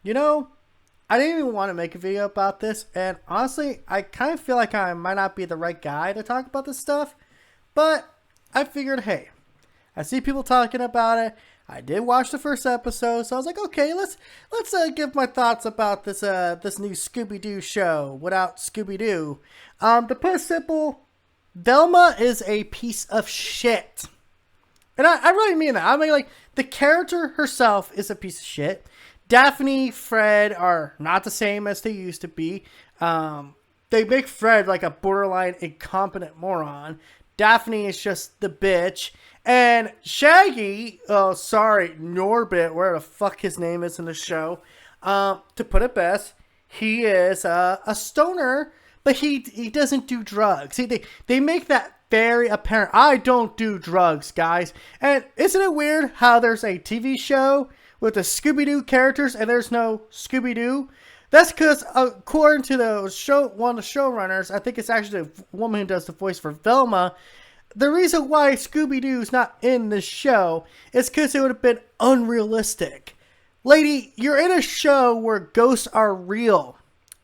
You know, I didn't even want to make a video about this, and honestly, I kind of feel like I might not be the right guy to talk about this stuff, but I figured, hey, I see people talking about it. I did watch the first episode, so I was like, okay, let's give my thoughts about this new Scooby Doo show without Scooby Doo. To put it simple, Velma is a piece of shit. And I really mean that. I mean, like, the character herself is a piece of shit. Daphne, Fred are not the same as they used to be. They make Fred like a borderline incompetent moron. Daphne is just the bitch. And Shaggy, oh, sorry, Norbit, where the fuck his name is in the show. To put it best, he is a stoner, but he doesn't do drugs. See, they make that very apparent. I don't do drugs, guys. And isn't it weird how there's a TV show with the Scooby-Doo characters and there's no Scooby-Doo? That's because, according to one of the showrunners, I think it's actually the woman who does the voice for Velma, the reason why Scooby-Doo's not in the show is because it would have been unrealistic. Lady, you're in a show where ghosts are real.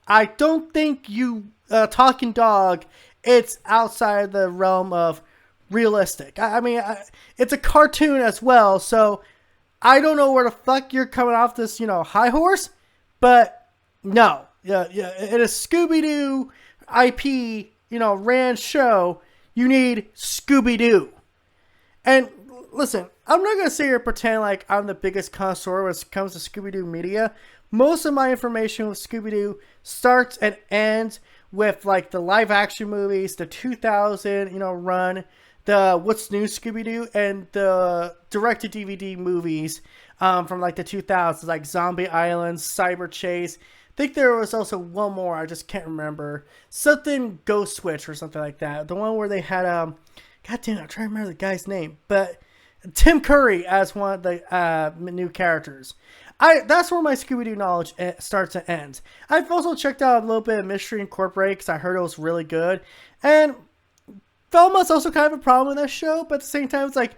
I don't think you, talking dog, it's outside the realm of realistic. I mean, it's a cartoon as well, so I don't know where the fuck you're coming off this, high horse, but no. Yeah, in a Scooby-Doo IP, ran show, you need Scooby-Doo. And listen, I'm not going to sit here and pretend like I'm the biggest connoisseur when it comes to Scooby-Doo media. Most of my information with Scooby-Doo starts and ends with like the live action movies, the 2000, run, the What's New Scooby-Doo, and the direct-to-DVD movies from like the 2000s, like Zombie Island, Cyber Chase. I think there was also one more, I just can't remember. Something Ghost Switch or something like that. The one where they had, god damn it, I'm trying to remember the guy's name. But Tim Curry as one of the new characters. That's where my Scooby-Doo knowledge starts and ends. I've also checked out a little bit of Mystery Incorporated because I heard it was really good. And Velma's also kind of a problem in that show, but at the same time, it's like,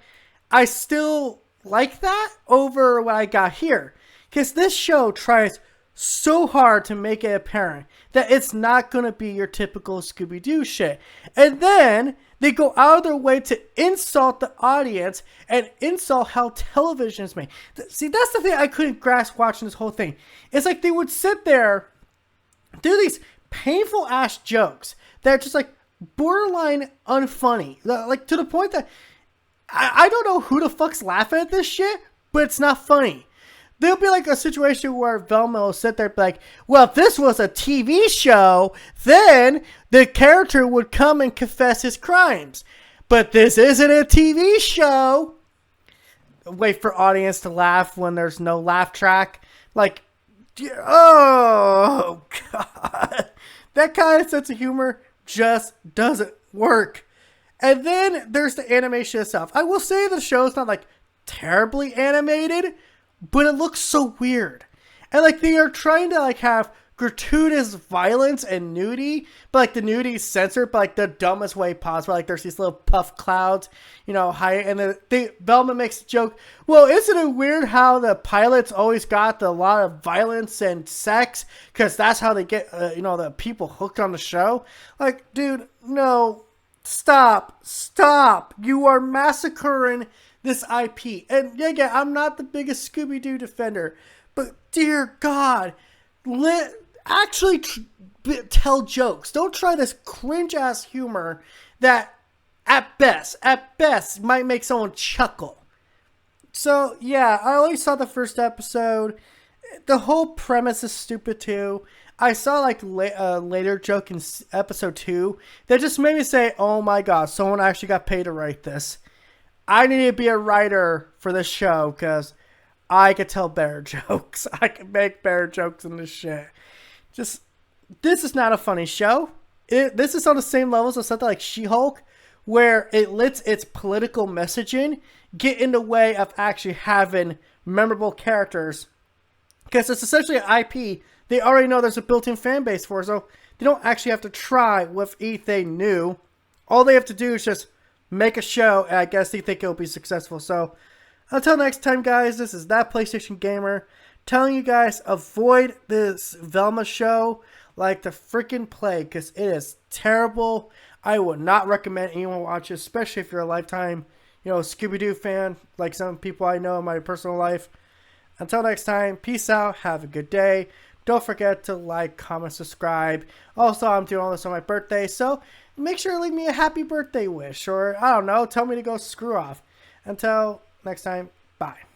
I still like that over what I got here. Because this show tries so hard to make it apparent that it's not going to be your typical Scooby-Doo shit. And then they go out of their way to insult the audience and insult how television is made. See, that's the thing I couldn't grasp watching this whole thing. It's like they would sit there, do these painful ass jokes that are just like borderline unfunny. Like to the point that I don't know who the fuck's laughing at this shit, but it's not funny. There'll be like a situation where Velma will sit there and be like, well, if this was a TV show, then the character would come and confess his crimes. But this isn't a TV show. Wait for audience to laugh when there's no laugh track. Like, oh, God. That kind of sense of humor just doesn't work. And then there's the animation itself. I will say the show's not like terribly animated, but it looks so weird. And like they are trying to like have gratuitous violence and nudity, but like the nudity is censored by like the dumbest way possible. Like there's these little puff clouds, high, and then Velma makes a joke. Well, isn't it weird how the pilots always got a lot of violence and sex? Because that's how they get, the people hooked on the show. Like, dude, no, stop. You are massacring this IP. And yeah, I'm not the biggest Scooby-Doo defender, but dear God, actually tell jokes. Don't try this cringe-ass humor that at best might make someone chuckle. So yeah, I only saw the first episode. The whole premise is stupid too. I saw like a later joke in episode 2 that just made me say, oh my God, someone actually got paid to write this. I need to be a writer for this show because I could tell better jokes. I can make better jokes than this shit. This is not a funny show. This is on the same levels as something like She-Hulk, where it lets its political messaging get in the way of actually having memorable characters. Because it's essentially an IP they already know there's a built-in fan base for, so they don't actually have to try with anything new. All they have to do is just make a show, and I guess they think it'll be successful. So, until next time, guys, this is That PlayStation Gamer. telling you guys, avoid this Velma show like the freaking plague, because it is terrible. I would not recommend anyone watch it, especially if you're a lifetime, Scooby-Doo fan, like some people I know in my personal life. Until next time, peace out, have a good day. Don't forget to like, comment, subscribe. Also, I'm doing all this on my birthday, so make sure to leave me a happy birthday wish, or I don't know, tell me to go screw off. Until next time, bye.